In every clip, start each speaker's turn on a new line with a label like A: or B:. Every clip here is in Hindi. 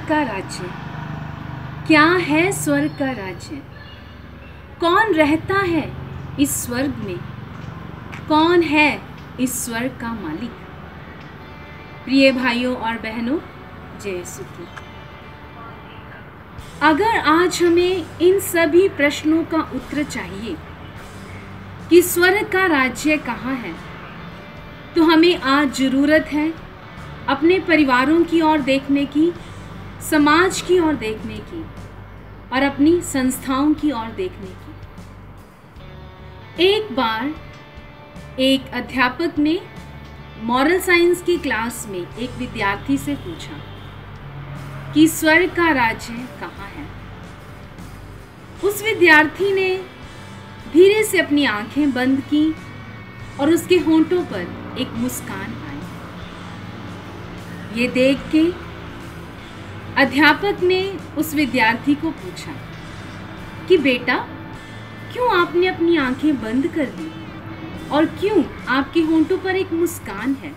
A: का राज्य? क्या है स्वर्ग का राज्य? कौन रहता है इस स्वर्ग में? कौन है इस स्वर्ग का मालिक? प्रिय भाइयों और बहनों, जय यीशु की। अगर आज हमें इन सभी प्रश्नों का उत्तर चाहिए कि स्वर्ग का राज्य कहाँ है, तो हमें आज ज़रूरत है अपने परिवारों की ओर देखने की, समाज की ओर देखने की और अपनी संस्थाओं की ओर देखने की। एक बार एक अध्यापक ने मॉरल साइंस की क्लास में एक विद्यार्थी से पूछा कि स्वर्ग का राज्य कहाँ है। उस विद्यार्थी ने धीरे से अपनी आंखें बंद की और उसके होंठों पर एक मुस्कान आई। ये देख के अध्यापक ने उस विद्यार्थी को पूछा कि बेटा, क्यों आपने अपनी आंखें बंद कर ली और क्यों आपके होंठों पर एक मुस्कान है?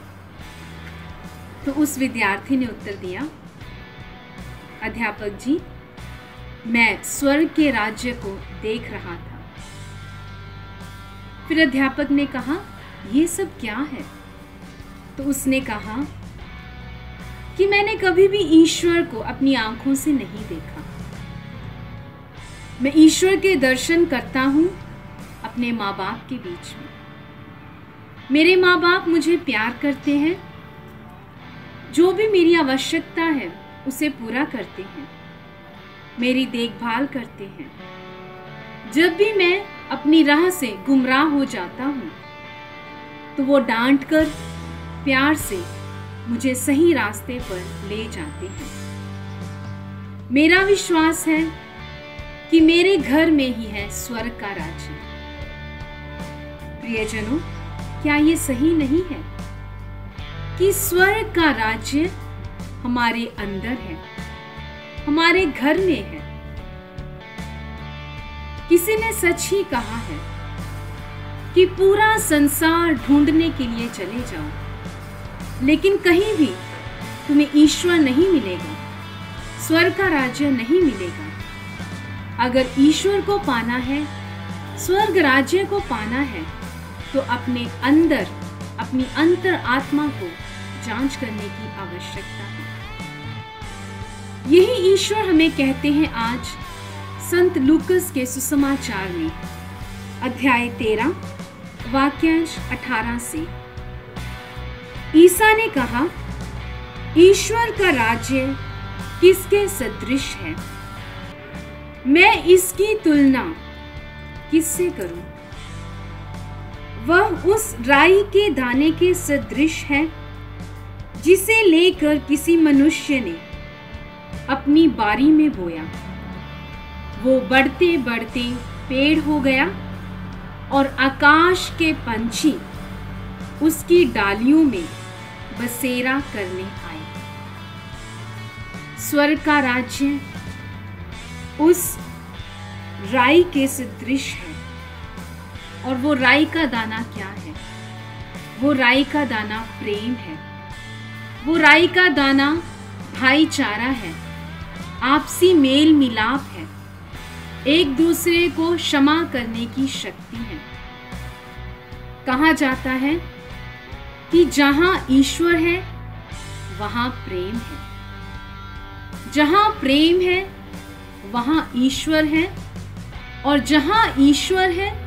A: तो उस विद्यार्थी ने उत्तर दिया, अध्यापक जी, मैं स्वर्ग के राज्य को देख रहा था। फिर अध्यापक ने कहा, ये सब क्या है? तो उसने कहा कि मैंने कभी भी ईश्वर को अपनी आंखों से नहीं देखा। मैं ईश्वर के दर्शन करता हूं अपने माँ बाप के बीच में। मेरे माँ बाप मुझे प्यार करते हैं, जो भी मेरी आवश्यकता है उसे पूरा करते हैं, मेरी देखभाल करते हैं। जब भी मैं अपनी राह से गुमराह हो जाता हूँ तो वो डांट कर प्यार से मुझे सही रास्ते पर ले जाते हैं। मेरा विश्वास है कि मेरे घर में ही है स्वर्ग का राज्य। प्रियजनों, क्या ये सही नहीं है कि स्वर्ग का राज्य हमारे अंदर है, हमारे घर में है? किसी ने सच ही कहा है कि पूरा संसार ढूंढने के लिए चले जाओ, लेकिन कहीं भी तुम्हें ईश्वर नहीं मिलेगा, स्वर्ग का राज्य नहीं मिलेगा। अगर ईश्वर को पाना है, स्वर्ग राज्य को पाना है, तो अपने अंदर, अपनी अंतर आत्मा को जांच करने की आवश्यकता है। यही ईश्वर हमें कहते हैं आज संत लूकस के सुसमाचार में, अध्याय 13 वाक्यांश 18 से। ईसा ने कहा, ईश्वर का राज्य किसके सदृश है? मैं इसकी तुलना किससे करूं? वह उस राई के दाने के सदृश है जिसे लेकर किसी मनुष्य ने अपनी बारी में बोया। वो बढ़ते बढ़ते पेड़ हो गया और आकाश के पंछी उसकी डालियों में बसेरा करने आए। स्वर्ग का राज्य उस राई के सदृश है। और वो राई का दाना क्या है? वो राई का दाना प्रेम है। वो राई का दाना भाईचारा है, आपसी मेल मिलाप है, एक दूसरे को क्षमा करने की शक्ति है। कहा जाता है कि जहां ईश्वर है वहां प्रेम है। जहां प्रेम है वहां ईश्वर है, और जहां ईश्वर है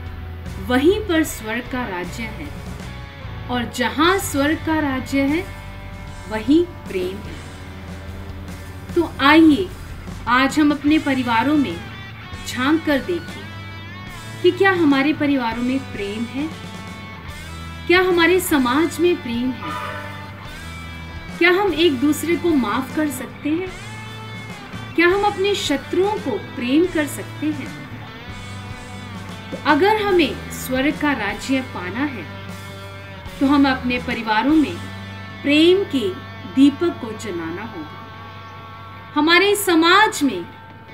A: वहीं पर स्वर्ग का राज्य है, और जहां स्वर्ग का राज्य है वहीं प्रेम है। तो आइए आज हम अपने परिवारों में झांक कर देखें कि क्या हमारे परिवारों में प्रेम है? क्या हमारे समाज में प्रेम है? क्या हम एक दूसरे को माफ कर सकते हैं? क्या हम अपने शत्रुओं को प्रेम कर सकते हैं? तो अगर हमें स्वर्ग का राज्य पाना है तो हम अपने परिवारों में प्रेम के दीपक को जलाना होगा। हमारे समाज में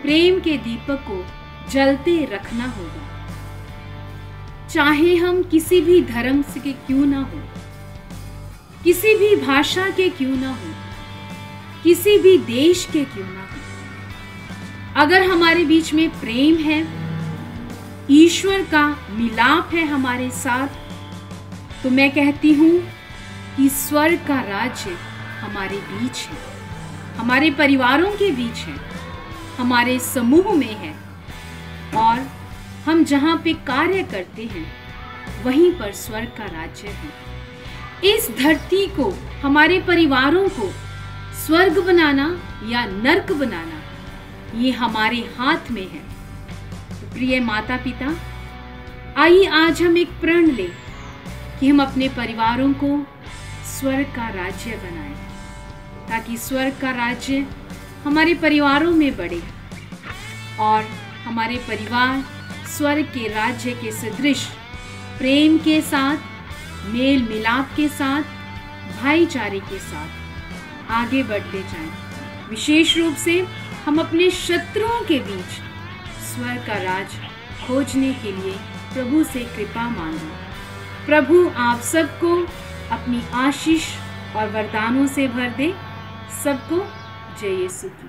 A: प्रेम के दीपक को जलते रखना होगा, चाहे हम किसी भी धर्म से के क्यों ना हो, किसी भी भाषा के क्यों ना हो, किसी भी देश के क्यों ना हो, अगर हमारे बीच में प्रेम है, ईश्वर का मिलाप है हमारे साथ, तो मैं कहती हूँ कि स्वर्ग का राज्य हमारे बीच है, हमारे परिवारों के बीच है, हमारे समूह में है, और हम जहाँ पे कार्य करते हैं वहीं पर स्वर्ग का राज्य है। इस धरती को, हमारे परिवारों को स्वर्ग बनाना या नर्क बनाना, ये हमारे हाथ में है। तो प्रिय माता पिता, आइए आज हम एक प्रण लें कि हम अपने परिवारों को स्वर्ग का राज्य बनाएं, ताकि स्वर्ग का राज्य हमारे परिवारों में बढ़े और हमारे परिवार स्वर्ग के राज्य के सदृश प्रेम के साथ, मेल मिलाप के साथ, भाईचारे के साथ आगे बढ़ते जाएं। विशेष रूप से हम अपने शत्रुओं के बीच स्वर्ग का राज खोजने के लिए प्रभु से कृपा मांगें। प्रभु आप सबको अपनी आशीष और वरदानों से भर दे। सबको जय यीशु की।